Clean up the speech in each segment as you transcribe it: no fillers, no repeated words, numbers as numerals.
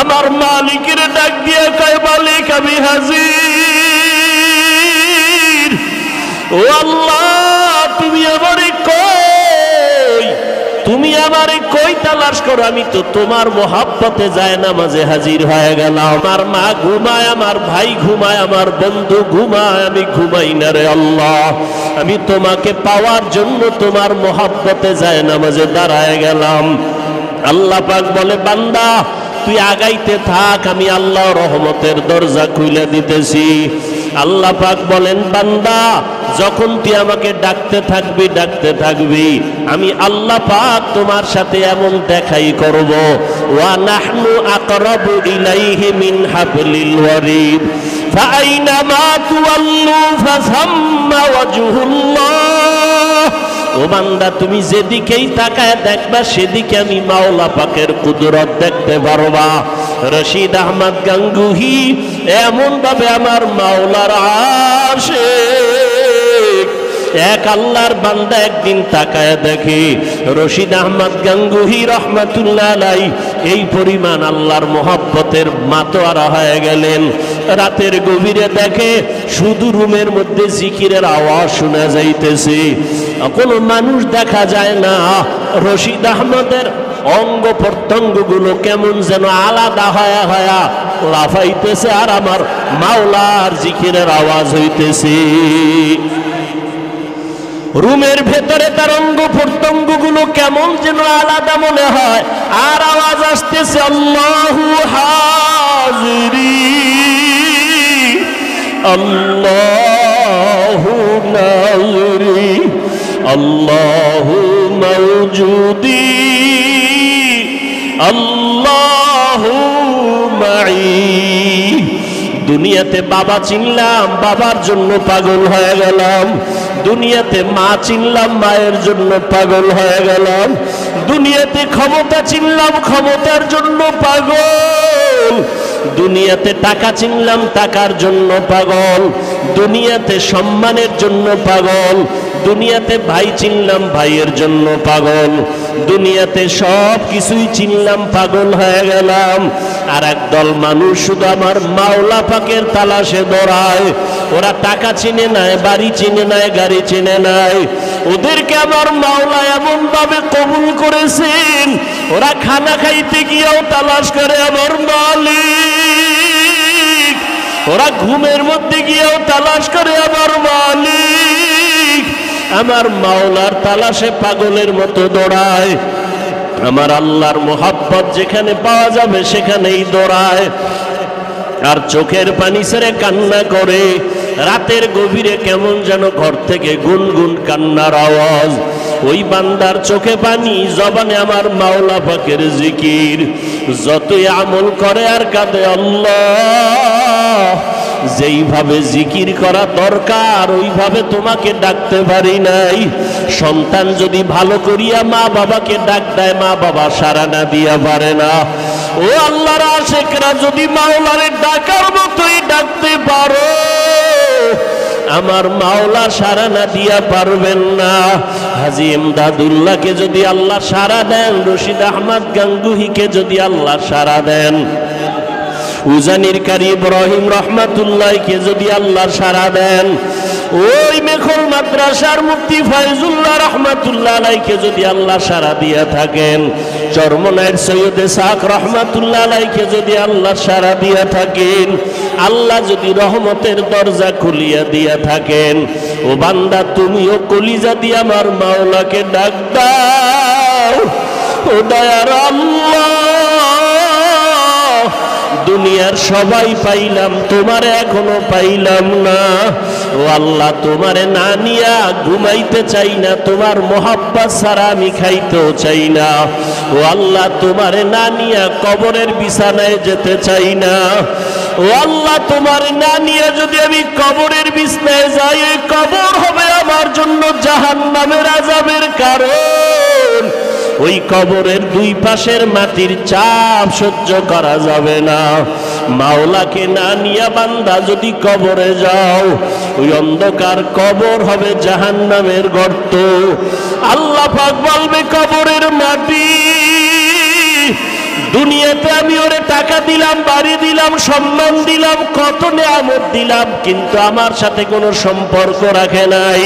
আমার মালিকের ডাক দিয়ে কয়, মালিক আমি হাজির। ও আল্লাহ, তুমি আমারে কই, তুমি আমারে কই তালাশ করো? আমি তো তোমার মোহাব্বতে যায় নামাজে হাজির হয়ে গেলাম। আমার মা ঘুমায়, আমার ভাই ঘুমায়, আমার বন্ধু ঘুমায়, আমি ঘুমাই না রে আল্লাহ। আমি তোমাকে পাওয়ার জন্য তোমার মোহাব্বতে যায় নামাজে দাঁড়ায় গেলাম। আল্লাহ পাক বলে, বান্দা তুই আগাইতে থাক, আমি আল্লাহ রহমতের দরজা খুলে দিতেছি। আল্লাহ পাক বলেন, বান্দা যখন তুই আমাকে ডাকতে থাকবি, আমি আল্লাহ পাক তোমার সাথে এমন দেখাই করব। ওয়া নাহনু আকরাবু ইলাইহি মিন হাবলিল ওয়ারিদ ফাআইনামা তুওয়াল্লু ফাসাম্মা ওয়াজহুল্লাহ। ও বান্দা, তুমি যেদিকেই তাকায় দেখবা সেদিকে আমি মাওলা পাকের কুদরত দেখতে পারবা। রশিদ আহমদ গাঙ্গুহি এমন ভাবে আমার মাওলার আশিক, এক আল্লাহর বান্দা একদিন তাকায় দেখে রশিদ আহমদ গাঙ্গুহি রহমাতুল্লাহ আলাইহি এই পরিমাণ আল্লাহর মোহাব্বতের মাতোয়ারা হয়ে গেলেন। রাতের গভীরে দেখে শুধু রুমের মধ্যে জিকিরের আওয়াজ শোনা যাইতেছে, কোনো মানুষ দেখা যায় না। রশিদ আহমদের অঙ্গ প্রত্যঙ্গ গুলো কেমন যেন আলাদা হয়া হয়া লাফাইতেছে, আর আমার মাওলার জিকিরের আওয়াজ হইতেছে। রুমের ভেতরে তার অঙ্গ প্রত্যঙ্গ গুলো কেমন যেন আলাদা মনে হয়, আর আওয়াজ আসতেছে, আল্লাহু হাজিরি আল্লাহু নাজিরি আল্লাহু মাওজুদি আল্লাহু মাই। দুনিয়াতে বাবা চিনলাম, বাবার জন্য পাগল হয়ে গেলাম। দুনিয়াতে মা চিনলাম, মায়ের জন্য পাগল হয়ে গেলাম। দুনিয়াতে ক্ষমতা চিনলাম, ক্ষমতার জন্য পাগল। দুনিয়াতে টাকা চিনলাম, টাকার জন্য পাগল। দুনিয়াতে সম্মানের জন্য পাগল। দুনিয়াতে ভাই চিনলাম, ভাইয়ের জন্য পাগল। দুনিয়াতে সব কিছুই চিনলাম, পাগল হয়ে গেলাম। আর একদল মানুষ শুধু আমার মাওলা পাকের তালাশে দৌড়ায়। ওরা টাকা চিনে নাই, বাড়ি চিনে নাই, গাড়ি চিনে নাই। ওদেরকে আমার মাওলা এমন ভাবে কবুল করেছেন, ওরা খানা খাইতে গিয়েও তালাশ করে আমার মালিক। ওরা ঘুমের মধ্যে গিয়েও তালাশ করে আমার মালিক। আমার মাওলার তালাশে পাগলের মতো দৌড়ায়। আমার আল্লাহর মোহাব্বত যেখানে পাওয়া যাবে সেখানেই দৌড়ায়, আর চোখের পানি ছেড়ে কান্না করে। রাতের গভীরে কেমন যেন ঘর থেকে গুনগুন কান্নার আওয়াজ। ওই বান্দার চোখে পানি, জবানে আমার মাওলা পাকের জিকির। যতই আমল করে আর কাঁদে, আল্লাহ যেইভাবে জিকির করা দরকার ওইভাবে তোমাকে ডাকতে পারি নাই। সন্তান যদি ভালো করিয়া মা বাবাকে ডাক দেয়, মা বাবা সাড়া না দিয়া পারে না। ও আল্লাহর আশিকরা, যদি মাওলারে ডাকার মতোই ডাকতে পারো, আমার মাওলা সাড়া না দিয়া পারবেন না। হাজী ইমদাদুল্লাহকে যদি আল্লাহ সাড়া দেন, রশিদ আহমদ গাঙ্গুহিকে যদি আল্লাহ সাড়া দেন, উজানির কারি ইব্রাহিম রহমাতুল্লাহকে যদি আল্লাহ সাড়া দেন, ওই মেখল মাদ্রাসার মুফতি ফায়জুল্লাহ রহমাতুল্লাহ আলাইহিকে যদি আল্লাহ সাড়া দিয়া থাকেন, চরমনায়ের সৈয়দ ইসহাক রহমাতুল্লাহ আলাইহিকে যদি আল্লাহ সাড়া দিয়া থাকেন, আল্লাহ যদি রহমতের দরজা খুলিয়া দিয়া থাকেন, ও বান্দা তুমিও কলিজা দিয়ে আমার মাওলাকে ডাক দাও। ও দয়ার আল্লাহ, দুনিয়ার সবাই পাইলাম, তোমারে এখনো পাইলাম না। ও আল্লাহ, তোমারে না নিয়া ঘুমাইতে চাই না, তোমার মোহাব্বত ছাড়া আমি খাইতেও চাই না। ও আল্লাহ, তোমারে না নিয়া কবরের বিছানায় যেতে চাই না। ও আল্লাহ, তোমারে না নিয়া যদি আমি কবরের বিছানায় যাই, ওই কবর হবে আমার জন্য জাহান্নামের আযাবের কারণ। ওই কবরের দুই পাশের মাটির চাপ সহ্য করা যাবে না। মাওলাকে না নিয়া বান্দা যদি কবরে যাও, ওই অন্ধকার কবর হবে জাহান্নামের গর্ত। আল্লাহ পাক বলবে, কবরের মাটি দুনিয়াতে আমি ওরে টাকা দিলাম, বাড়ি দিলাম, সম্মান দিলাম, কত নেয়ামত দিলাম, কিন্তু আমার সাথে কোনো সম্পর্ক রাখে নাই।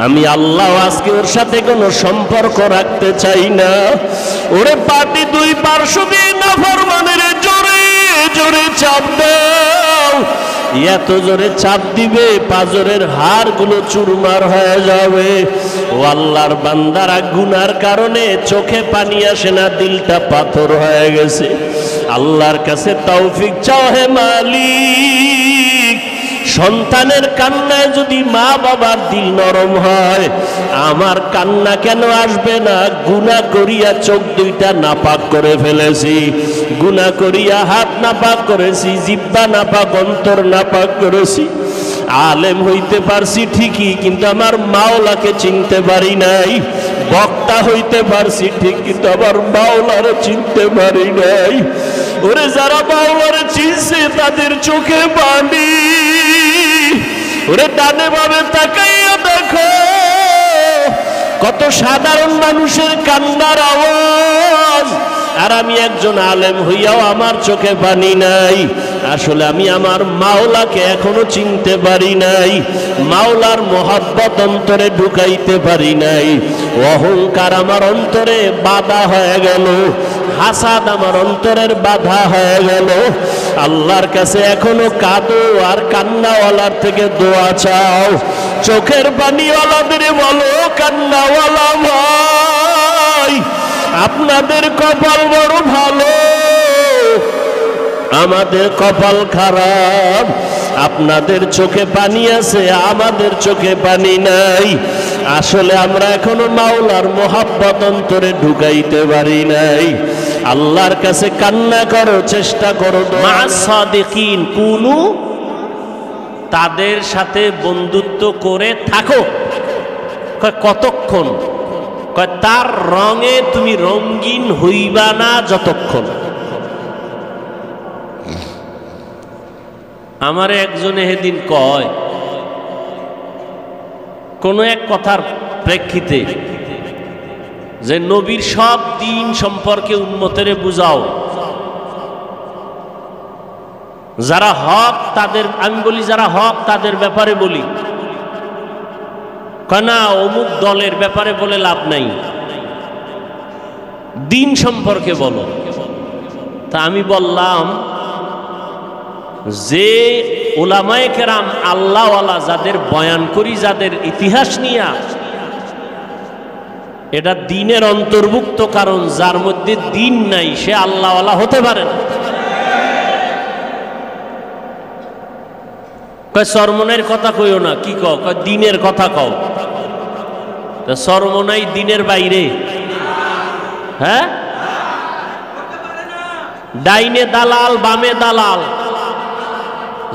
আমি আল্লাহ আজকে ওর সাথে কোনো সম্পর্ক রাখতে চাই না। ওরে পাটি দুই পার্শ্ব দিয়ে নাফরমানের জোরে জোরে চাপ দাও। এত জোরে চাপ দিবে পাজরের হাড়গুলো চুরমার হয়ে যাবে। ও আল্লাহর বান্দারা গুনার কারণে চোখে পানি আসে না, দিলটা পাথর হয়ে গেছে। আল্লাহর কাছে তৌফিক চাও হে মালিক। সন্তানের কান্নায় যদি মা বাবার দিল নরম হয়, আমার কান্না কেন আসবে না? গুনাহ করিয়া চোখ দুইটা নাপাক করে ফেলেছি, গুনাহ করিয়া হাত নাপাক করেছি, জিহ্বা নাপাক, অন্তর নাপাক করেছি। আলেম হইতে পারছি ঠিকই, কিন্তু আমার মাওলাকে চিনতে পারি নাই। বক্তা হইতে পারছি ঠিক, কিন্তু আমার মাওলারে চিনতে পারি নাই। ওরে যারা মাওলারে চিনছে তাদের চোখে পানি। ওরে ডানে বামে তাকাইয়া দেখো, কত সাধারণ মানুষের কান্নার আওয়াজ। আর আমি একজন আলেম হইয়াও আমার চোখে পানি নাই। আসলে আমি আমার মাওলাকে এখনো চিনতে পারি নাই, মাওলার মোহাব্বত অন্তরে ঢুকাইতে পারি নাই। অহংকার আমার অন্তরে বাধা হয়ে গেল, হাসাদ আমার অন্তরের বাধা হয়ে গেল। আল্লাহর কাছে এখনো কাঁদো আর কান্নাওয়ালার থেকে দোয়া চাও। চোখের পানিওয়ালাদের বলো, কান্নাওয়ালা ভাই আপনাদের কপাল বড় ভালো, আমাদের কপাল খারাপ। আপনাদের চোখে পানি আছে, আমাদের চোখে পানি নাই। আসলে আমরা এখনো মাওলার মোহাব্বত অন্তরে ঢুকাইতে পারি নাই। আল্লাহর কাছে কান্না করো, চেষ্টা করো। মা সাদিকিন কুনু, তাদের সাথে বন্ধুত্ব করে থাকো। কতক্ষণ? তার রঙে তুমি রঙিন হইবা না যতক্ষণ। আমার একজনে সেদিন কয়, কোন এক কথার প্রেক্ষিতে, যে নবীর সব দিন সম্পর্কে উম্মতেরে বুঝাও, যারা হক তাদের, আমি বলি যারা হক তাদের ব্যাপারে বলি, না অমুক দলের ব্যাপারে বলে লাভ নাই, দিন সম্পর্কে বলো। তা আমি বললাম, যে উলামায়ে কেরাম আল্লাহওয়ালা যাদের বয়ান করি, যাদের ইতিহাস নিয়ে, এটা দিনের অন্তর্ভুক্ত। কারণ যার মধ্যে দিন নাই সে আল্লাহওয়ালা হতে পারে না। কয় সরমনের কথা কইও না। কি কও? কয় দিনের কথা কও। সরমনাই দিনের বাইরে? হ্যাঁ, ডাইনে দালাল বামে দালাল,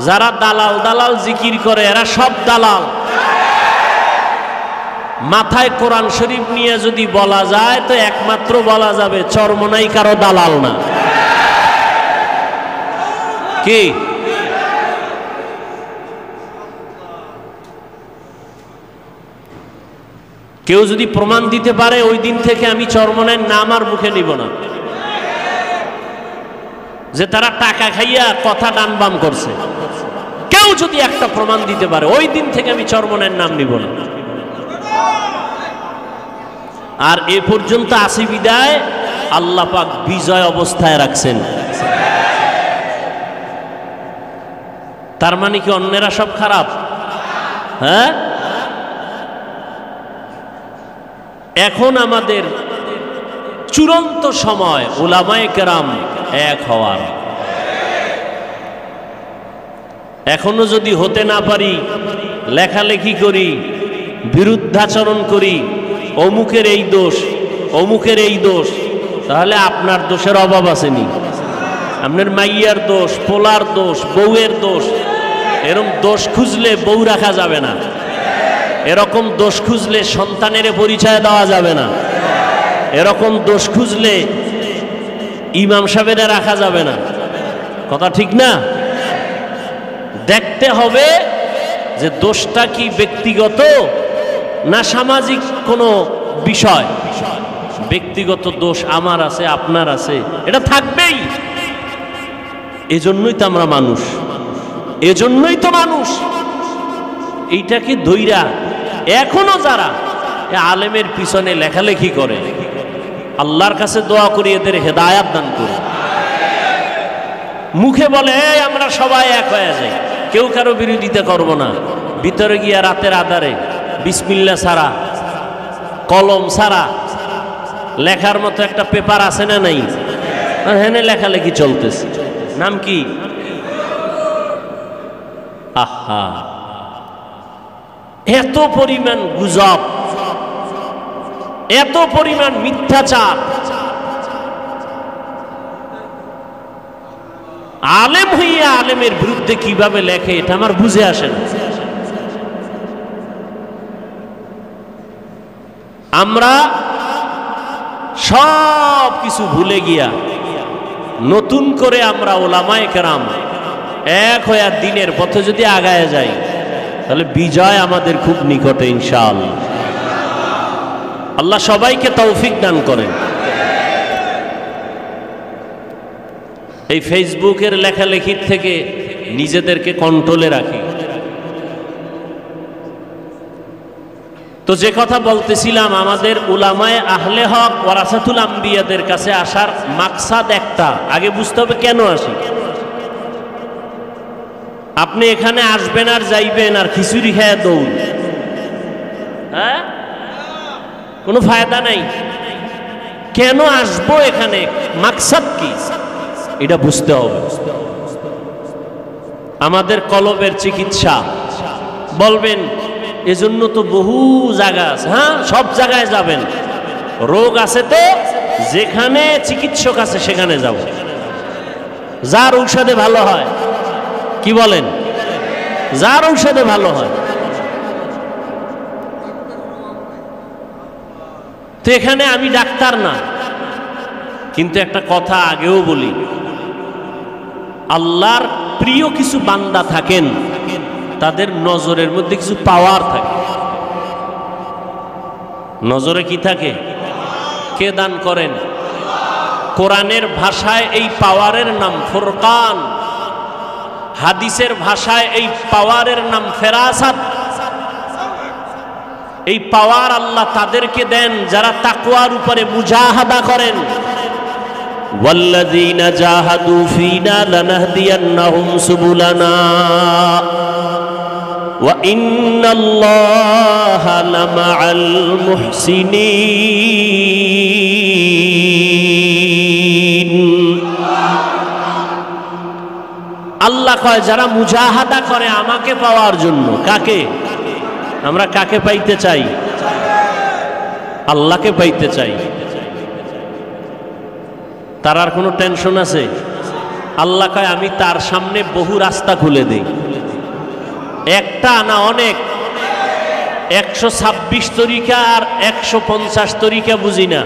যারা দালাল দালাল জিকির করে এরা সব দালাল। মাথায় কোরআন শরীফ নিয়ে যদি বলা যায় তো একমাত্র বলা যাবে চরমনাই কারো দালাল না। কি কেউ যদি প্রমাণ দিতে পারে, ওই দিন থেকে আমি চরমনাইয়ের নাম আর মুখে নিব না। যে তারা টাকা খাইয়া কথা ডান বাম করছে, কেউ যদি একটা প্রমাণ দিতে পারে, ওই দিন থেকে আমি চরমনাইয়ের নাম নিব না। আর এ পর্যন্ত আসি বিদায় আল্লাহ পাক বিজয় অবস্থায় রাখছেন। তার মানে কি অন্যেরা সব খারাপ? হ্যাঁ, এখন আমাদের চূড়ান্ত সময় উলামায়ে কেরাম এক হওয়ার। এখনো যদি হতে না পারি, লেখালেখি করি, বিরুদ্ধাচরণ করি, অমুকের এই দোষ, অমুকের এই দোষ, তাহলে আপনার দোষের অভাব আসেনি। আপনার মাইয়ার দোষ, পোলার দোষ, বউয়ের দোষ, এরকম দোষ খুঁজলে বউ রাখা যাবে না। এরকম দোষ খুঁজলে সন্তানের পরিচয় দেওয়া যাবে না। এরকম দোষ খুঁজলে ইমাম সাহেবের রাখা যাবে না। কথা ঠিক না? দেখতে হবে যে দোষটা কি ব্যক্তিগত না সামাজিক কোনো বিষয়। ব্যক্তিগত দোষ আমার আছে, আপনার আছে, এটা থাকবেই। এজন্যই তো আমরা মানুষ, এজন্যই তো মানুষ। এইটাকে ধইরা এখনো যারা আলেমের পিছনে লেখালেখি করে, আল্লাহর কাছে দোয়া করি এদের হেদায়াত দান করে। মুখে বলে আমরা সবাই এক হয়ে যাই, কেউ কারো বিরোধিতা করব না, ভিতরে গিয়া রাতের আধারে বিসমিল্লাহ ছাড়া, কলম ছাড়া লেখার মতো একটা পেপার আছে না নাই? হেনে লেখালেখি চলতেছে। নাম কি? আহা, এত পরিমাণ গুজব, এত পরিমাণ মিথ্যাচার। আলেম হইয়া আলেমের বিরুদ্ধে কিভাবে লেখে এটা আমার বুঝে আসে না। আমরা সব কিছু ভুলে গিয়া নতুন করে আমরা ওলামায়ে কেরাম এক হইয়া দিনের পথে যদি আগায় যাই, তাহলে বিজয় আমাদের খুব নিকটে ইনশাআল্লাহ। আল্লাহ সবাইকে তৌফিক দান করেন। এই ফেসবুকের লেখালেখির থেকে নিজেদেরকে কন্ট্রোলে রাখি। তো যে কথা বলতেছিলাম, আমাদের উলামায়ে আহলে হক ওয়ারাসাতুল আম্বিয়াদের কাছে আসার মাকসাদ একটা, আগে বুঝতে হবে কেন আসি। আপনি এখানে আসবেন আর যাইবেন আর খিচুড়ি খেয়ে দৌড়, হ্যাঁ, কোনো ফায়দা নাই। কেন আসবো এখানে, মাকসাদ কি, এটা বুঝতে হবে। আমাদের কলবের চিকিৎসা বলবেন, এজন্য তো বহু জায়গা আছে। হ্যাঁ, সব জায়গায় যাবেন। রোগ আছে তো যেখানে চিকিৎসক আছে সেখানে যাব, যার ঔষধে ভালো হয়। কি বলেন? যার ঔষধে ভালো হয়। তো এখানে আমি ডাক্তার না, কিন্তু একটা কথা আগেও বলি, আল্লাহর প্রিয় কিছু বান্দা থাকেন, তাদের নজরের মধ্যে কিছু পাওয়ার থাকে। নজরে কি থাকে? কে দান করেন? কোরআনের ভাষায় এই পাওয়ারের নাম ফুরকান, হাদিসের ভাষায় এই পাওয়ারের নাম ফেরাসাত। এই পাওয়ার আল্লাহ তাদেরকে দেন যারা তাকওয়ার উপরে মুজাহাদা করেন। ওয়াল্লাযীনা জাহাদু ফীনা লানাহদিয়ান্নাহুম সুবুলানা ওয়া ইন্নাল্লাহা লামাআল মুহসিনিন। আল্লাহ কয় যারা মুজাহাদা করে আমাকে পাওয়ার জন্য। কাকে? আমরা কাকে পাইতে চাই? আল্লাহকে পাইতে চাই। তার আর কোনো টেনশন আছে? আল্লাহ কয় আমি তার সামনে বহু রাস্তা খুলে দেই। একটা না, অনেক। 126 তরিকা আর 150 তরিকা বুঝি না।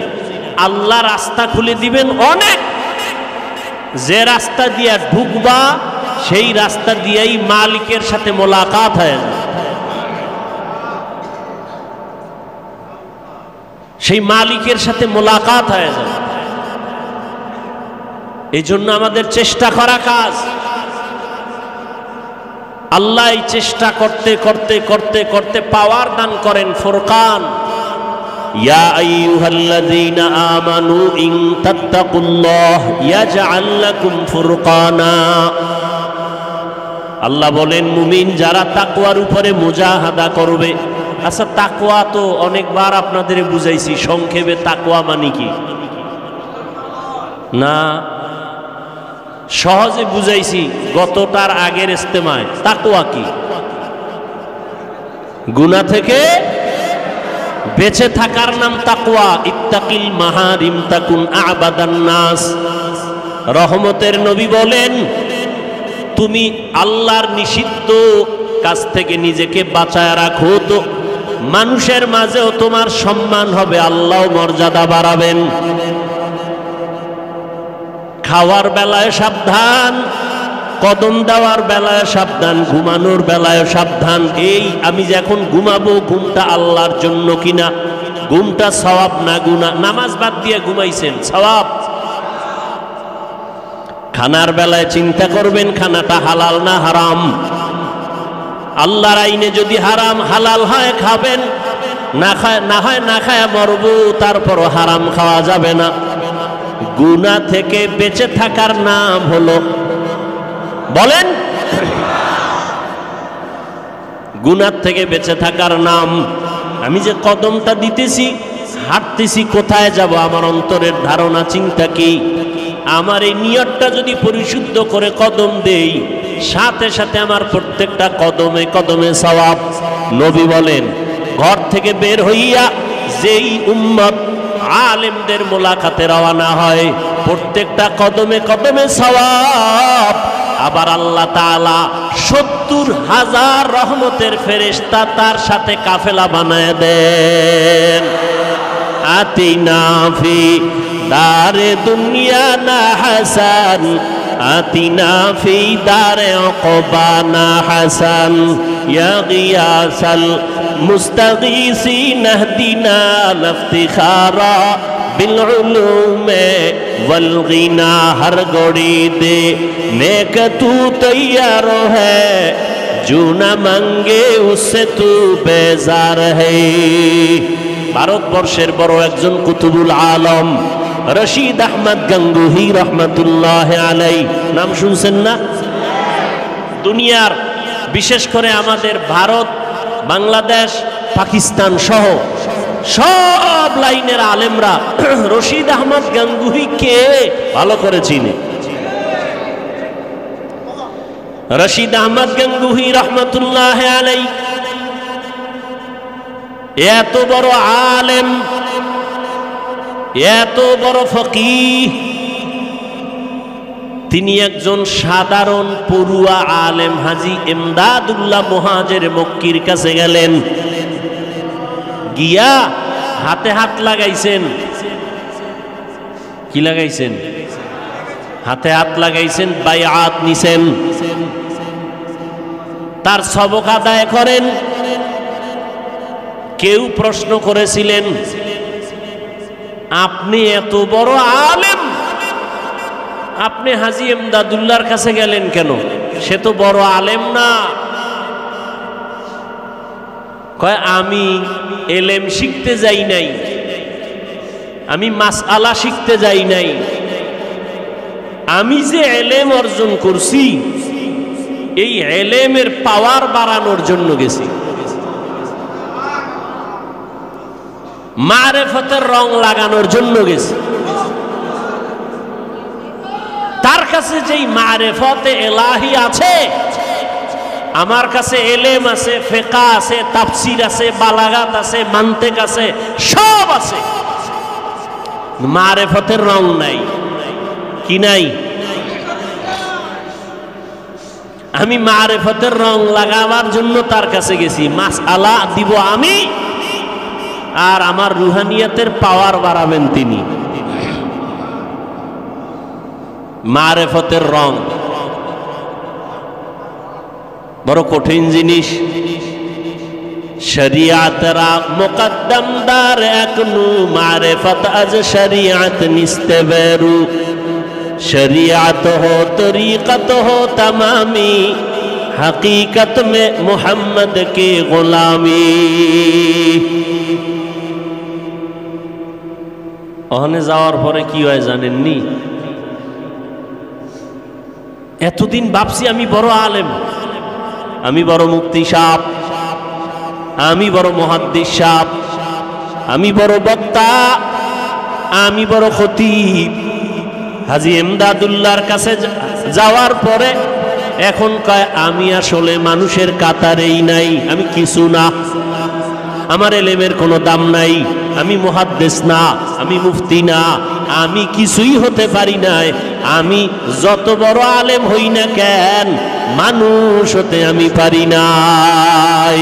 আল্লাহ রাস্তা খুলে দিবেন অনেক। যে রাস্তা দিয়া ঢুকবা সেই রাস্তা দিয়েই মালিকের সাথে মোলাকাত হয়, সেই মালিকের সাথে মোলাকাত হয়ে যায়। এই জন্য আমাদের চেষ্টা করা কাজ। আল্লাহ এই চেষ্টা করতে করতে করতে করতে পাওয়ার দান করেন ফুরকান। ইয়া আইয়ুহাল্লাযীনা আমানু ইন তাত্তাকুল্লাহ ইয়াজআল লাকুম ফুরকানা। আল্লাহ বলেন, মুমিন যারা তাকওয়ার উপরে মুজাহাদা করবে। আচ্ছা, তাকওয়া তো অনেকবার আপনাদের বুঝাইছি, সংক্ষেপে তাকওয়া মানে কি না, সহজে বুঝাইছি গতটার আগের ইস্তেমায়। তাকওয়া কি? গুনাহ থেকে বেঁচে থাকার নাম তাকওয়া। ইত্তাকিল মাহারিম তাকুন আবাদান নাস। রহমতের নবী বলেন, তুমি আল্লাহর নিষিদ্ধ কাছ থেকে নিজেকে বাঁচায় রাখো, তো মানুষের মাঝেও তোমার সম্মান হবে, আল্লাহ মর্যাদা বাড়াবেন। খাওয়ার বেলায় সাবধান, কদম দেওয়ার বেলায় সাবধান, ঘুমানোর বেলায় সাবধান। এই আমি যখন ঘুমাবো, ঘুমটা আল্লাহর জন্য কিনা, ঘুমটা সওয়াব না গুনাহ? নামাজ বাদ দিয়ে ঘুমাইছেন, সওয়াব। খানার বেলায় চিন্তা করবেন খানাটা হালাল না হারাম। আল্লাহর আইনে যদি হারাম হালাল হয় খাবেন, না হয় না খায় মরবো, তারপরও হারাম খাওয়া যাবে না। গুনাহ থেকে বেঁচে থাকার নাম হলো, বলেন, গুনাহ থেকে বেঁচে থাকার নাম। আমি যে কদমটা দিতেছি, হাঁটতেছি, কোথায় যাব? আমার অন্তরের ধারণা চিন্তা কি? আমার এই নিয়তটা যদি পরিশুদ্ধ করে কদম দেই, সাথে সাথে আমার প্রত্যেকটা কদমে কদমে সওয়াব। নবী বলেন, ঘর থেকে বের হইয়া যেই উম্মত আলেমদের মোলাকাতে রওনা হয়, প্রত্যেকটা কদমে কদমে সওয়াব। আবার আল্লাহ তাআলা ৭০,০০০ রহমতের ফেরেশতা তার সাথে কাফেলা বানায় দেন। আতিনা ফি দারে দুনিয়া না হাসান, আতিনা ফি দারে উকবা না হাসান, ইয়া গিয়াসাল মুস্তাগীসিন ইহদিনা লিফতিখারা बिल उलूमे वल गिना। हर घड़ी दे नेक तू तैयार है, जो न मांगे उससे तू बेजार है। ভারতবর্ষের বড় একজন কুতুবুল আলম রশিদ আহমদ গাঙ্গুহি রহমতুল্লাহ আলাই, নাম শুনছেন না? দুনিয়ার বিশেষ করে আমাদের ভারত, বাংলাদেশ, পাকিস্তান সহ সব লাইনের আলেমরা রশিদ আহমদ গাঙ্গুহিকে ভালো করে চিনে। রশিদ আহমদ গাঙ্গুহি রহমতুল্লাহ আলাই এত বড় আলেম, এত বড় ফকিহ, তিনি একজন সাধারণ পড়ুয়া আলেম হাজী ইমদাদুল্লাহ মুহাজির মক্কির কাছে গেলেন। গিয়া হাতে হাত লাগাইছেন। কি লাগাইছেন? হাতে হাত লাগাইছেন, বাইআত নিছেন, তার সবক আদায় করেন। কেউ প্রশ্ন করেছিলেন, আপনি এত বড় আলেম, আপনি হাজী ইমদাদুল্লাহর কাছে গেলেন কেন? সে তো বড় আলেম না। কয়, আমি এলেম শিখতে যাই নাই, আমি মাসআলা শিখতে যাই নাই, আমি যে এলেম অর্জন করছি এই এলেমের পাওয়ার বাড়ানোর জন্য গেছি, মারেফতের রং লাগানোর জন্য গেছি। তার কাছে যেই মারেফতে এলাহি আছে, আমার কাছে এলেম আছে, ফিকহ আছে, তাফসীর আছে, বালাগাত আছে, মান্তিক আছে, সব আছে, মারেফতের রং নাই। কি নাই? আমি মারেফতের রং লাগাবার জন্য তার কাছে গেছি। মাসআলা দিব আমি, আর আমার রুহানিয়াতের পাওয়ার বাড়াবেন তিনি। মারেফতের রং বড় কঠিন জিনিস। শরিয়াতরা মুকদ্দম দার একনু, মারেফত আজ শরিয়াত নিস্তে বেরু। শরিয়াত হো তরিকত হো তমামি, হकीकत में मोहम्मद की गुलामी। ওখানে যাওয়ার পরে কি হয় জানেননি? এতদিন ভাবছি আমি বড় আলেম, আমি বড় মুফতি সাহেব, আমি বড় মুহাদ্দিস সাহেব, আমি বড় বক্তা, আমি বড় খতিব। হাজী ইমদাদুল্লাহর কাছে যাওয়ার পরে এখন কয়, আমি আসলে মানুষের কাতারেই নাই, আমি কিছু না, আমার এলেমের কোনো দাম নাই, আমি মুহাদ্দিস না, আমি মুফতি না, আমি কিছুই হতে পারি নাই। আমি যত বড় আলেম হই না কেন, মানুষ হতে আমি পারি নাই,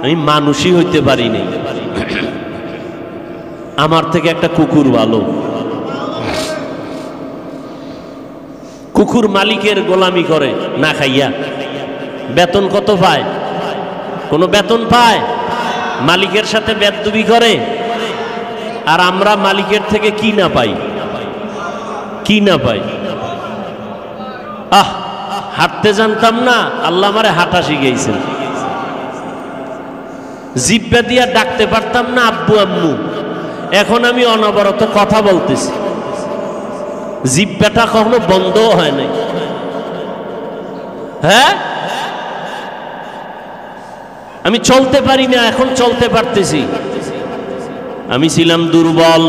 আমি মানুষই হইতে পারি নাই। আমার থেকে একটা কুকুর ভালো। কুকুর মালিকের গোলামি করে না খাইয়া। বেতন কত পায়? কোনো বেতন পায়? মালিকের সাথে বেয়াদবি করে। আর আমরা মালিকের থেকে কি না পাই, কি না পাই। হাঁটতে জানতাম না, আল্লাহ আমারে হাঁটা শিখাইছেন। জিব্বা দিয়া ডাকতে পারতাম না আব্বু আম্মু, এখন আমি অনবরত কথা বলতেছি, জিব্বাটা কখনো বন্ধ হয় নাই। হ্যাঁ, আমি চলতে পারি না, এখন চলতে পারতেছি। আমি ছিলাম দুর্বল,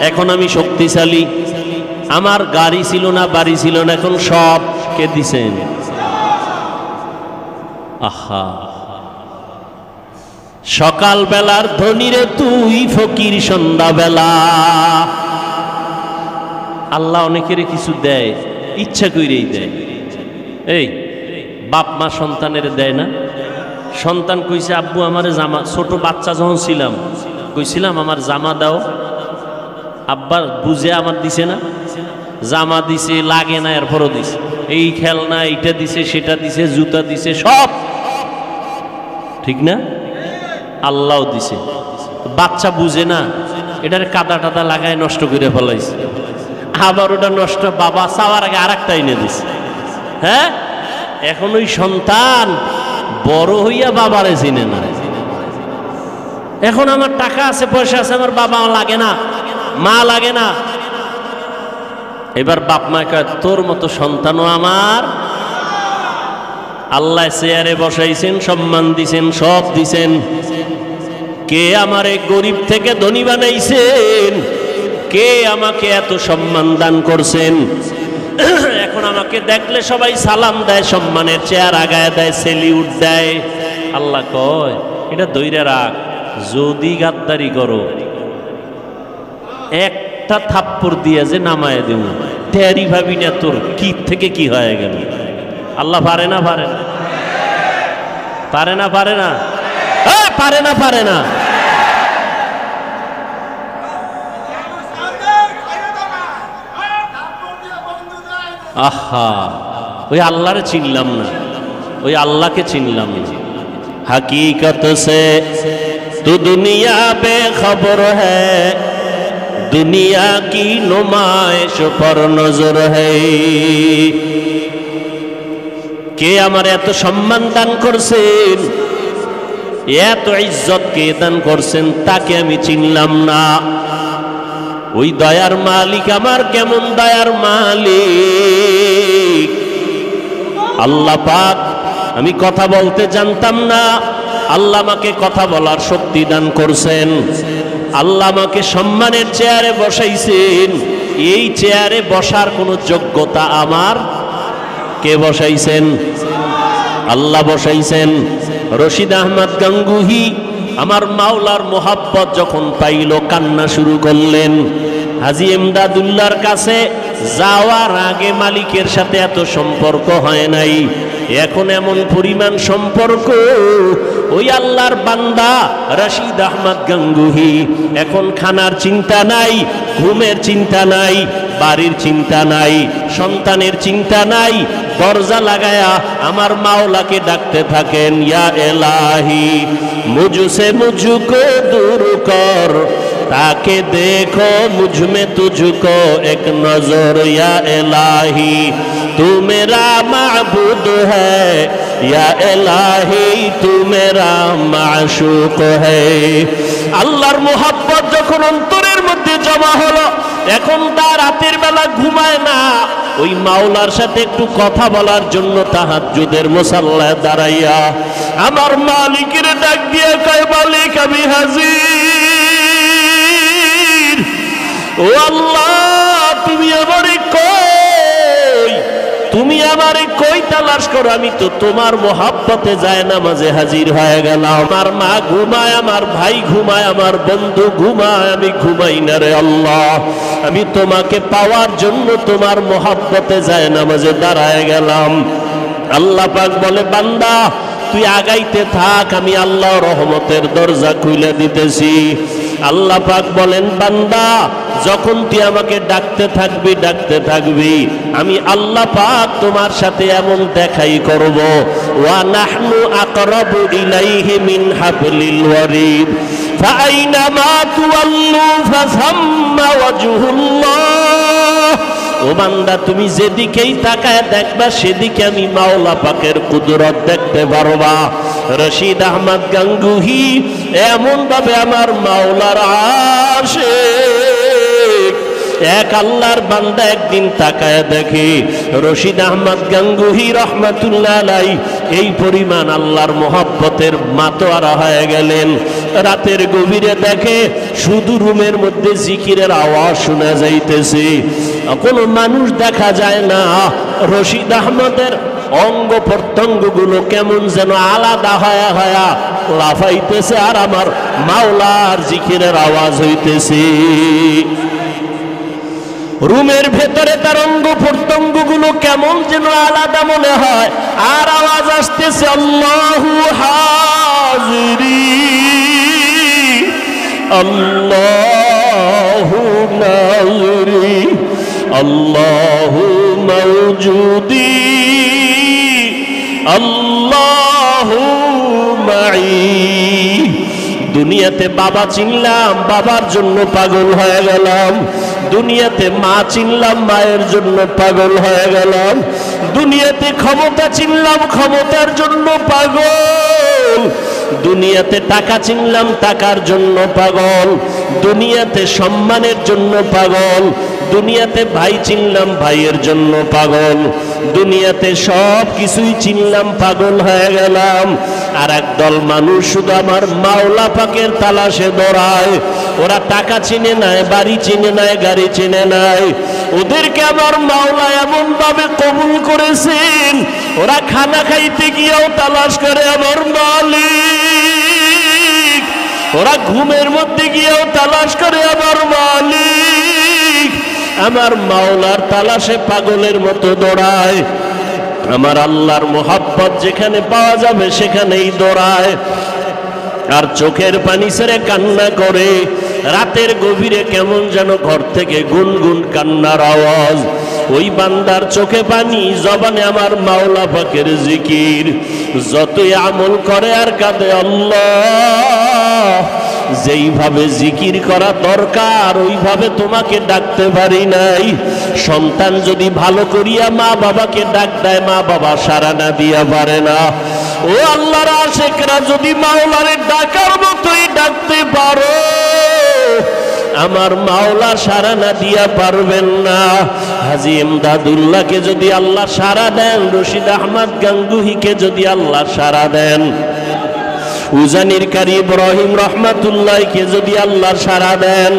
এখন আমি শক্তিশালী। আমার গাড়ি ছিল না, বাড়ি ছিল না, এখন সব কে দিছেন? আহা, সকাল বেলার ধনীরে তুই ফকির সন্ধ্যাবেলা। আল্লাহ অনেকের কিছু দেয়, ইচ্ছা করেই দেয়। এই বাপ মা সন্তানের দেয় না? সন্তান কইছে আব্বু আমারে জামা, ছোট বাচ্চা যখন ছিলাম কইছিলাম আমার জামা দাও, আব্বা বুঝে আমার দিছে না, জামা দিছে, লাগে না, এরপরও দিছে। এই খেলনা এইটা দিছে, সেটা দিছে, জুতা দিছে, সব ঠিক না? আল্লাহও দিছে, বাচ্চা বুঝে না, এটার কাদা টাদা লাগায় নষ্ট করে ফেলাইছে। আবার ওটা নষ্ট, বাবা চাওয়ার আগে আর একটা এনে দিছে। হ্যাঁ, এখন ওই সন্তান বড় হইয়া বাবারে চিনে না। এখন আমার টাকা আছে, পয়সা আছে, আমার বাবা লাগে না, মা লাগে না। এবার বাপ মা কয় তোর মতো সন্তানও আমার আল্লাহ চেয়ারে বসাইছেন, সম্মান দিছেন, সব দিছেন। কে আমারে গরিব থেকে ধনী বানাইছেন? কে আমাকে এত সম্মান দান করছেন? এখন আমাকে দেখলে সবাই সালাম দেয়, সম্মানের চেয়ার আগায় দেয়, সেলিউট দেয়। আল্লাহ কয় এটা দইরা রাখ, যদি গাদ্দারি করো একটা থাপ্পড় দিয়ে যে নামায় দেব, টেরি ভাবি না তোর কি থেকে কি হয়ে গেল। আল্লাহ পারে না? পারে না? পারে না? পারে না? পারে না? পারে না? আহা, ওই আল্লাহরে চিনলাম না, ওই আল্লাহকে চিনলাম না। हकीकत से तू दुनिया बेखबर है, दुनिया की नुमाइश पर नजर है। কে আমার এত সম্মান দান করছেন, এত ইজ্জত কে দান করছেন, তাকে আমি চিনলাম না। ওই দয়ার মালিক আমার কেমন দয়ার মালিক আল্লাহ পাক। আমি কথা বলতে জানতাম না, আল্লাহ আমাকে কথা বলার শক্তি দান করছেন। আল্লাহ আমাকে সম্মানের চেয়ারে বসাইছেন। এই চেয়ারে বসার কোনো যোগ্যতা আমার, কে বসাইছেন? আল্লাহ বসাইছেন। রশিদ আহমদ গাঙ্গুহি আমার মাওলার মোহাব্বত যখন পাইল, কান্না শুরু করলেন। হাজী এমদাদুল্লাহর কাছে যাওয়ার আগে মালিকের সাথে এত সম্পর্ক হয় নাই, এখন এমন পরিমাণ সম্পর্ক। ওই আল্লাহর বান্দা রশিদ আহমদ গাঙ্গুহি এখন খানার চিন্তা নাই, ঘুমের চিন্তা নাই, বাড়ির চিন্তা নাই, সন্তানের চিন্তা নাই। দরজা লাগায়া আমার মাওলাকে ডাকতে থাকেন, ইয়া এলাহি মুঝসে মুঝকো দূর কর, তাকে দেখো মুঝ में तुझको एक नजर, या इलाही तू मेरा माबूद है, या इलाही तू मेरा माशूक है। আল্লাহর মোহাব্বত যখন অন্তরের মধ্যে জমা হলো, এখন তার রাতের বেলা ঘুমায় না, ওই মাওলার সাথে একটু কথা বলার জন্য তাহাজ্জুদের মুসাল্লায় দাঁড়াইয়া আমার মালিকের ডাক দিয়ে কয়, মালিক আমি হাজির। ও আল্লাহ, তুমি আমারে কই, তুমি আমারে কই তালাশ করো, আমি তো তোমার মোহাব্বতে যায় নামাজে হাজির হয়ে গেলাম। আমার মা ঘুমায়, আমার ভাই ঘুমায়, আমার বন্ধু ঘুমায়, আমি ঘুমাই না রে আল্লাহ। আমি তোমাকে পাওয়ার জন্য তোমার মোহাব্বতে যায় নামাজে দাঁড়ায় গেলাম। আল্লাহ পাক বলে, বান্দা তুই আগাইতে থাক, আমি আল্লাহ রহমতের দরজা খুলে দিতেছি। আল্লাহ পাক বলেন, বান্দা যখন তুই আমাকে ডাকতে থাকবি আমি আল্লাহ পাক তোমার সাথে এমন দেখাই করব। ওয়া নাহনু আকরাবু ইলাইহি মিন হাবলিল ওয়ারিদ ফাআইনামা তুওয়াল্লু ফাসাম্মা ওয়াজহুল্লাহ। ও বান্দা, তুমি যেদিকেই তাকায় দেখবা সেদিকে আমি মাওলা পাকের কুদরত দেখতে পারবা। রশিদ আহমদ গাঙ্গুহি এমন ভাবে আমার মাওলার আশিক, এক আল্লাহর বান্দা একদিন তাকায় দেখে রশিদ আহমদ গাঙ্গুহি রহমাতুল্লাহ আলাইহি এই পরিমাণ আল্লাহর মোহাব্বতের মাতোয়ারা হয়ে গেলেন। রাতের গভীরে দেখে শুধু রুমের মধ্যে জিকিরের আওয়াজ শোনা যাইতেছে, কোনো মানুষ দেখা যায় না। রশিদ আহমদের অঙ্গ প্রত্যঙ্গ গুলো কেমন যেন আলাদা হয়া হয়া লাফাইতেছে, আর আমার মাওলার জিকিরের আওয়াজ হইতেছে। রুমের ভেতরে তার অঙ্গ প্রত্যঙ্গ গুলো কেমন যেন আলাদা মনে হয়, আর আওয়াজ আসতেছে আল্লাহু হাজিরি আল্লাহু নাজিরি আল্লাহু মাওজুদি আল্লাহু মাই। দুনিয়াতে বাবা চিনলাম, বাবার জন্য পাগল হয়ে গেলাম। দুনিয়াতে মা চিনলাম, মায়ের জন্য পাগল হয়ে গেলাম। দুনিয়াতে ক্ষমতা চিনলাম, ক্ষমতার জন্য পাগল। দুনিয়াতে টাকা চিনলাম, টাকার জন্য পাগল। দুনিয়াতে সম্মানের জন্য পাগল। দুনিয়াতে ভাই চিনলাম, ভাইয়ের জন্য পাগল। দুনিয়াতে সব কিছুই চিনলাম, পাগল হয়ে গেলাম। আর একদল মানুষ শুধু আমার মাওলা পাকের তালাশে দৌড়ায়। ওরা টাকা চিনে নাই, বাড়ি চিনে নাই, গাড়ি চিনে নাই। ওদেরকে আমার মাওলা এমন ভাবে কবুল করেছেন, ওরা খানা খাইতে গিয়েও তালাশ করে আমার মালিক। ওরা ঘুমের মধ্যে গিয়েও তালাশ করে আমার মালিক। আমার মাওলার তালাশে পাগলের মতো দৌড়ায়। আমার আল্লাহর মোহাব্বত যেখানে পাওয়া যাবে সেখানেই দৌড়ায়, আর চোখের পানি ছেড়ে কান্না করে। রাতের গভীরে কেমন যেন ঘর থেকে গুনগুন কান্নার আওয়াজ। ওই বান্দার চোখে পানি, জবানে আমার মাওলা পাকের জিকির। যতই আমল করে আর কাঁদে আল্লাহ, যেইভাবে জিকির করা দরকার ওইভাবে তোমাকে ডাকতে পারি নাই। সন্তান যদি ভালো করিয়া মা বাবাকে ডাক দেয়, মা বাবা সাড়া না দিয়া পারে না। ও আল্লাহর আশিকরা, যদি মাওলারে ডাকার মতোই ডাকতে পারো, আমার মাওলা সাড়া না দিয়া পারবেন না। হাজী ইমদাদুল্লাহকে যদি আল্লাহ সাড়া দেন, রশিদ আহমদ গাঙ্গুহিকে যদি আল্লাহ সাড়া দেন, উজানির কারি ইব্রাহিম রহমাতুল্লাহকে যদি আল্লাহ সাড়া দেন,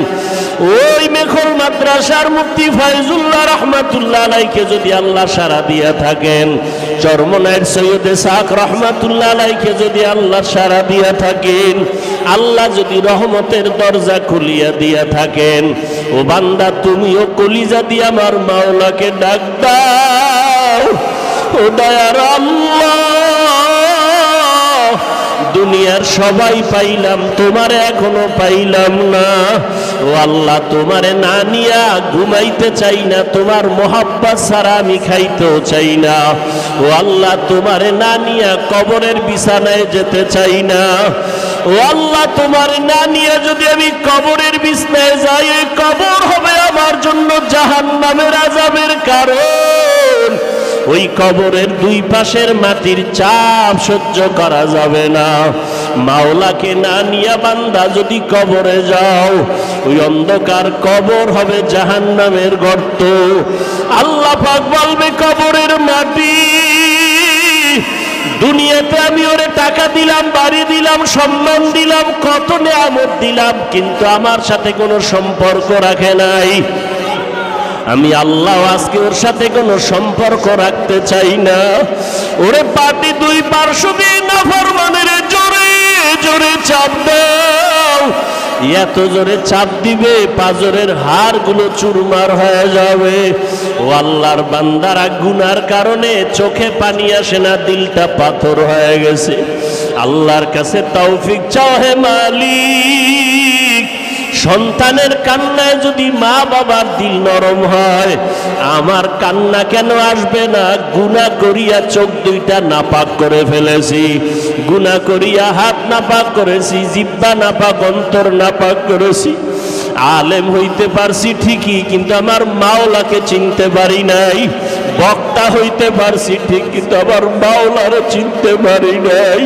ওই মেখল মাদ্রাসার মুফতি ফাইজুল্লাহ রহমাতুল্লাহ আলাইহিকে যদি আল্লাহ সাড়া দিয়া থাকেন, চরমনাইয়ের সৈয়দ ইসহাক রহমাতুল্লাহ আলাইহিকে যদি আল্লাহ সাড়া দিয়া থাকেন, আল্লাহ যদি রহমতের দরজা খুলিয়া দিয়া থাকেন, ও বান্দা তুমিও কলিজা দিয়ে আমার মাওলাকে ডাক দাও। ও দয়ার আল্লাহ, দুনিয়ার সবাই পাইলাম, তোমারে এখনো পাইলাম না। ও আল্লাহ, তোমারে না নিয়া ঘুমাইতে চাই না, তোমার মোহাব্বত ছাড়া আমি খাইতেও চাই না। ও আল্লাহ, তোমারে না নিয়া কবরের বিছানায় যেতে চাই না। ও আল্লাহ, তোমারে না নিয়া যদি আমি কবরের বিছানায় যাই, কবর হবে আমার জন্য জাহান্নামের আযাবের কারণ। ওই কবরের দুই পাশের মাটির চাপ সহ্য করা যাবে না। মাওলাকে না নিয়া বান্দা যদি কবরে যাও, ওই অন্ধকার কবর হবে জাহান্নামের গর্ত। আল্লাহ পাক বলবে, কবরের মাটি, দুনিয়াতে আমি ওরে টাকা দিলাম, বাড়ি দিলাম, সম্মান দিলাম, কত নেয়ামত দিলাম, কিন্তু আমার সাথে কোনো সম্পর্ক রাখে নাই। আমি আল্লাহ আজকে ওর সাথে কোনো সম্পর্ক রাখতে চাই না। ওরে পাটি দুই পার্শ্ব দিয়ে নাফরমানের জোরে জোরে চাপ দাও। এত জোরে চাপ দিবে পাজরের হাড়গুলো চুরমার হয়ে যাবে। ও আল্লাহর বান্দারা গুনার কারণে চোখে পানি আসে না, দিলটা পাথর হয়ে গেছে। আল্লাহর কাছে তৌফিক চাও হে মালিক, সন্তানের কান্নায় যদি মা বাবার দিল নরম হয়, আমার কান্না কেন আসবে না? গুনাহ করিয়া চোখ দুইটা নাপাক করে ফেলেছি, গুনাহ করিয়া হাত নাপাক করেছি, জিহ্বা নাপাক, অন্তর নাপাক করেছি। আলেম হইতে পারছি ঠিকই, কিন্তু আমার মাওলাকে চিনতে পারি নাই। বক্তা হইতে পারছি ঠিক, কিন্তু আমার মাওলারে চিনতে পারি নাই।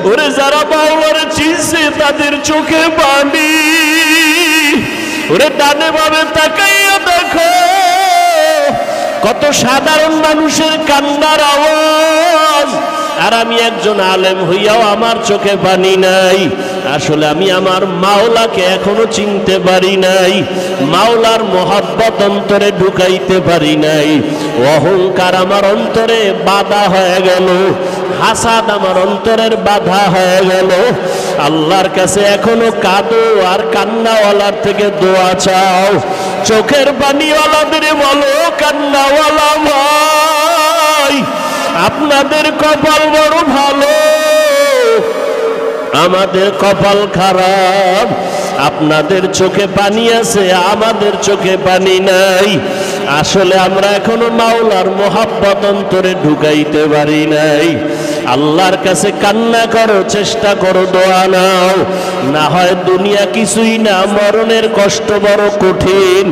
ওরে যারা মাওলারে চিনছে তাদের চোখে পানি। ওরে ডানে বামে তাকাইয়া দেখো, কত সাধারণ মানুষের কান্নার আওয়াজ। আর আমি একজন আলেম হইয়াও আমার চোখে পানি নাই। আসলে আমি আমার মাওলাকে এখনো চিনতে পারি নাই, মাওলার মোহাব্বত অন্তরে ঢুকাইতে পারি নাই। অহংকার আমার অন্তরে বাধা হয়ে গেল, হাসাদ আমার অন্তরের বাধা হয়ে গেল। আল্লাহর কাছে এখনো কাঁদো আর কান্নাওয়ালার থেকে দোয়া চাও। চোখের পানিওয়ালাদের বলো, কান্নাওয়ালা ভাই আপনাদের কপাল বড় ভালো, আমাদের কপাল খারাপ। আপনাদের চোখে পানি আছে, আমাদের চোখে পানি নাই। আসলে আমরা এখনো মাওলার মোহাব্বত অন্তরে ঢুকাইতে পারি নাই। আল্লাহর কাছে কান্না করো, চেষ্টা করো, দোয়া নাও। না হয় দুনিয়া কিছুই না, মরণের কষ্ট বড় কঠিন,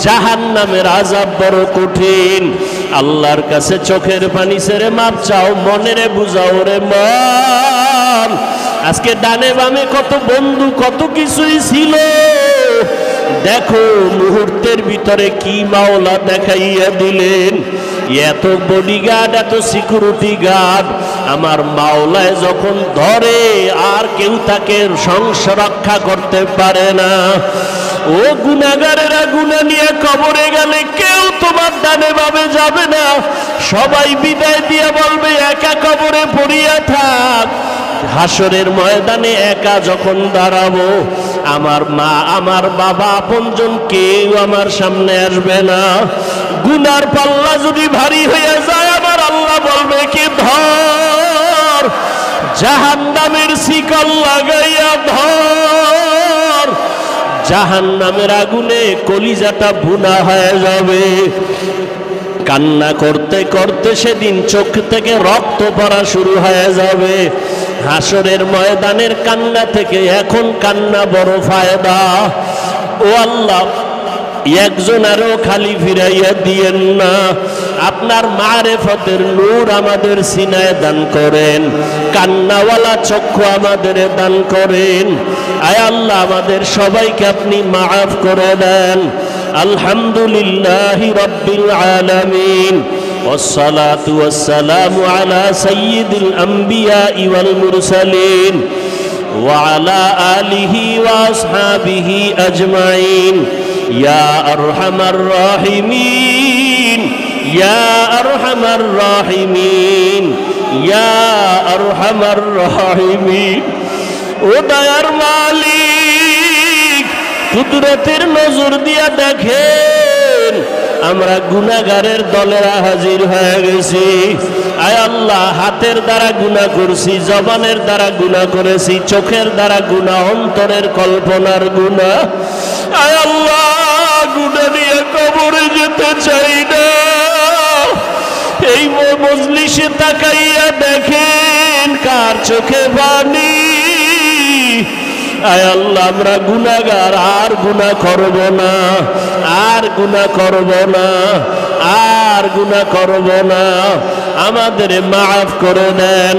জাহান্নামের আযাব বড় কঠিন। আল্লাহর কাছে চোখের পানি ছেড়ে মাপ চাও, মনেরে বুঝাও রে মন। আজকে ডানে বামে কত বন্ধু, কত কিছুই ছিল, দেখো মুহূর্তের ভিতরে কি মাওলা দেখাইয়া দিলেন। এত বডিগার্ড, এত সিকিউরিটি গার্ড, আমার মাওলায় যখন ধরে আর কেউ তাকে রক্ষা করতে পারে না। ও গুনাহগারেরা, গুনাহ নিয়ে কবরে গেলে কেউ তোমার ডানে বামে যাবে না, সবাই বিদায় দিয়ে বলবে একা কবরে পড়িয়া থাক। হাসরের ময়দানে একা যখন দাঁড়াবো, আমার মা আমার বাবা আপনজন কেউ আমার সামনে আসবে না। গুনার পাল্লা যদি ভারী হয়ে যায়, আমার আল্লাহ বলবে কি ধর, জাহান্নামের শিকল লাগাইয়া ধর। জাহান্নামের আগুনে কলিজাটা ভুনা হয়ে যাবে। কান্না করতে করতে সেদিন চোখ থেকে রক্ত পড়া শুরু হয়ে যাবে। হাসরের ময়দানের কান্না থেকে এখন কান্না বড় ফায়দা। ও আল্লাহ, একজন আরো খালি ফিরাইয়া দিয়েন না। আপনার মারেফতের নূর আমাদের সিনায় দান করেন, কান্নাওয়ালা চক্ষু আমাদের দান করেন। আয় আল্লাহ, আমাদের সবাইকে আপনি মাফ করে দেন। আলহামদুলিল্লাহি রাব্বিল আলামিন, والصلاة والسلام على سيد الأنبياء والمرسلين وعلى آله وأصحابه أجمعين يا أرحم الراحمين يا أرحم الراحمين يا أرحم الراحمين। ও দয়ার মালিক, কুদরতের নজর দিয়া দেখেন, আমরা গুনাহগারের দলেরা হাজির হয়ে গেছি। আয় আল্লাহ, হাতের দ্বারা গুনাহ করছি, জবানের দ্বারা গুনাহ করেছি, চোখের দ্বারা গুনাহ, অন্তরের কল্পনার গুনাহ। আয় আল্লাহ, গুনাহ নিয়ে কবরে যেতে চাই না। এই মজলিসে তাকাইয়া দেখেন কার চোখে পানি। আয় আল্লাহ, আমরা গুনাহগার, আর গুনাহ করব না, আর গুনাহ করব না, আর গুনাহ করব না। আমাদের মাফ করে দেন।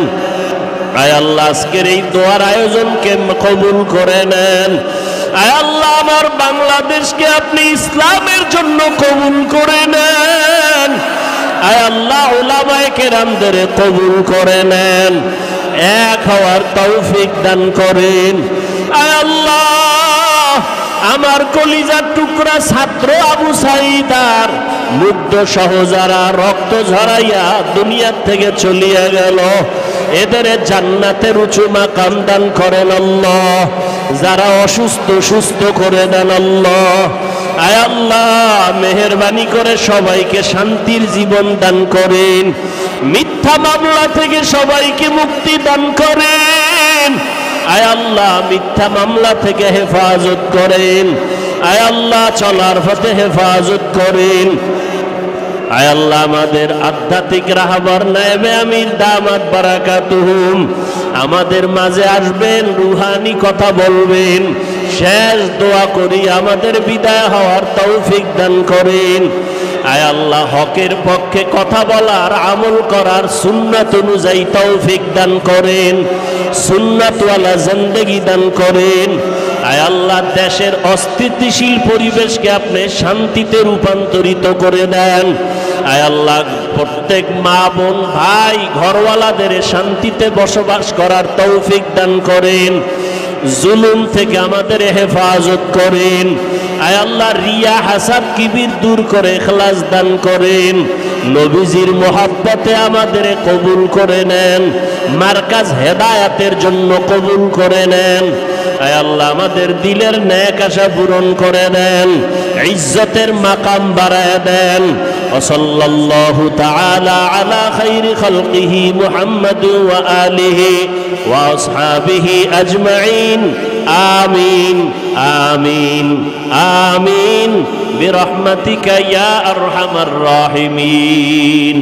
আয় আল্লাহ, আজকের এই দোয়ার আয়োজনকে কবুল করে নেন। আয় আল্লাহ, আমার বাংলাদেশকে আপনি ইসলামের জন্য কবুল করে নেন। আয় আল্লাহ, উলামায়ে কেরামদের কবুল করে নেন, এক হওয়ার তৌফিক দান করেন। আয় আল্লাহ, আমার কলিজার টুকরা ছাত্র আবু সাঈদার মুগ্ধ সহ যারা রক্ত ঝরাইয়া দুনিয়া থেকে চলিয়া গেল, এদের জান্নাতের উঁচু মাকাম দান করেন আল্লাহ। যারা অসুস্থ সুস্থ করে দেন আল্লাহ। আয় আল্লাহ, মেহেরবানি করে সবাইকে শান্তির জীবন দান করেন, মিথ্যা মামলা থেকে সবাইকে মুক্তি দান করেন। আয় আল্লাহ মিথ্যা মামলা থেকে হেফাজত করেন, আয় আল্লাহ চলার পথে হেফাজত করেন। আয় আল্লাহ আমাদের আধ্যাত্মিক রাহবার নায়েবে আমির দামাত বারাকাতুহুম আমাদের মাঝে আসবেন, রুহানি কথা বলবেন। শেষ দোয়া করি আমাদের বিদায় হওয়ার তৌফিক দান করেন। আয় আল্লাহ হকের পক্ষে কথা বলার, আমল করার, সুন্নাত অনুযায়ী তৌফিক দান করেন, সুন্নাতওয়ালা জিন্দেগি দান করেন। আয় আল্লাহ দেশের অস্থিতিশীল পরিবেশকে আপনি শান্তিতে রূপান্তরিত করে দেন। আয় আল্লাহ প্রত্যেক মা বোন ভাই ঘরওয়ালাদের শান্তিতে বসবাস করার তৌফিক দান করেন, জুলুম থেকে আমাদের হেফাজত করেন। আয় আল্লাহ রিয়া হাসাদ কিবির দূর করে ইখলাস দান করেন। নবীজির মোহাব্বতে আমাদের কবুল করে নেন, মার্কাজ হেদায়াতের জন্য কবুল করে নেন। আয় আল্লাহ আমাদের দিলের নেক আশা পূরণ করে দেন, ইজ্জতের মাকাম বাড়ায় দেন। ওয়াসাল্লাল্লাহু তাআলা আলা খাইরি খালকিহি মুহাম্মাদ ওয়া আলিহি ওয়া আসহাবিহি আজমাইন। আমিন আমিন আমিন বিরহমাতিকা ইয়া আরহামার রাহিমিন।